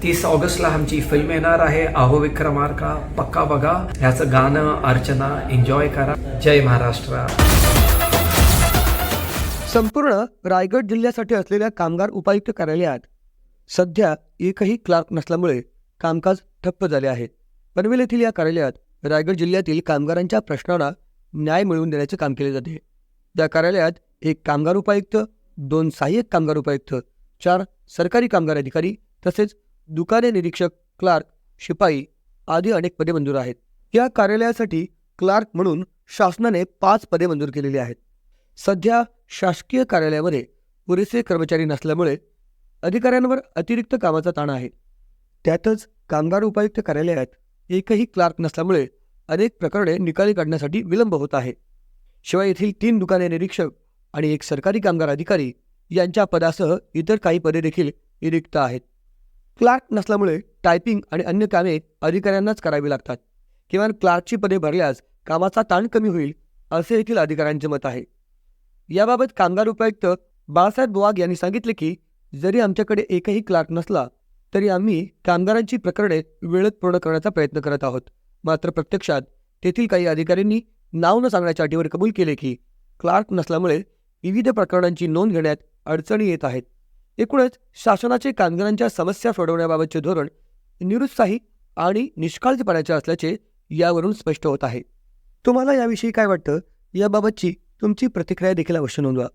30 ऑगस्टला आमची फिल्म येणार आहे, अहो विक्रमार्का. पक्का बघा. ह्याचं गाणं अर्चना एन्जॉय करा. जय महाराष्ट्र. संपूर्ण रायगड जिल्ह्यासाठी असलेल्या कामगार उपायुक्त कार्यालयात सध्या एकही क्लार्क नसल्यामुळे कामकाज ठप्प झाले आहे. पनवेल येथील या कार्यालयात रायगड जिल्ह्यातील कामगारांच्या प्रश्नांना न्याय मिळवून देण्याचे काम केले जाते. या कार्यालयात एक कामगार उपायुक्त, 2 सहाय्यक कामगार उपायुक्त, 4 सरकारी कामगार अधिकारी तसेच दुकाने निरीक्षक, क्लार्क, शिपाई आदी अनेक पदे मंजूर आहेत. या कार्यालयासाठी क्लार्क म्हणून शासनाने 5 पदे मंजूर केलेली आहेत. सध्या शासकीय कार्यालयामध्ये पुरेसे कर्मचारी नसल्यामुळे अधिकाऱ्यांवर अतिरिक्त कामाचा ताण आहे. त्यातच कामगार उपायुक्त कार्यालयात एकही क्लार्क नसल्यामुळे अनेक प्रकरणे निकाली काढण्यासाठी विलंब होत आहे. शिवाय येथील 3 दुकाने निरीक्षक आणि 1 सरकारी कामगार अधिकारी यांच्या पदासह इतर काही पदे देखील रिक्त आहेत. क्लार्क नसल्यामुळे टायपिंग आणि अन्य कामे अधिकाऱ्यांनाच करावी लागतात. किमान क्लार्कची पदे भरल्यास कामाचा ताण कमी होईल असे येथील अधिकाऱ्यांचे मत आहे. याबाबत कामगार उपायुक्त बाळासाहेब वाघ यांनी सांगितले की जरी आमच्याकडे एकही क्लार्क नसला तरी आम्ही कामगारांची प्रकरणे वेळेत पूर्ण करण्याचा प्रयत्न करत आहोत. मात्र प्रत्यक्षात तेथील काही अधिकाऱ्यांनी नाव न सांगण्याच्या अटीवर कबूल केले की क्लार्क नसल्यामुळे विविध प्रकरणांची नोंद घेण्यात अडचणी येत आहेत. एकूणच शासनाचे कामगारांच्या समस्या सोडवण्याबाबतचे धोरण निरुत्साही आणि निष्काळजीपणाचे असल्याचे यावरून स्पष्ट होत आहे. तुम्हाला याविषयी काय वाटतं? याबाबतची तुमची प्रतिक्रिया देखील अवश्य नोंदवा.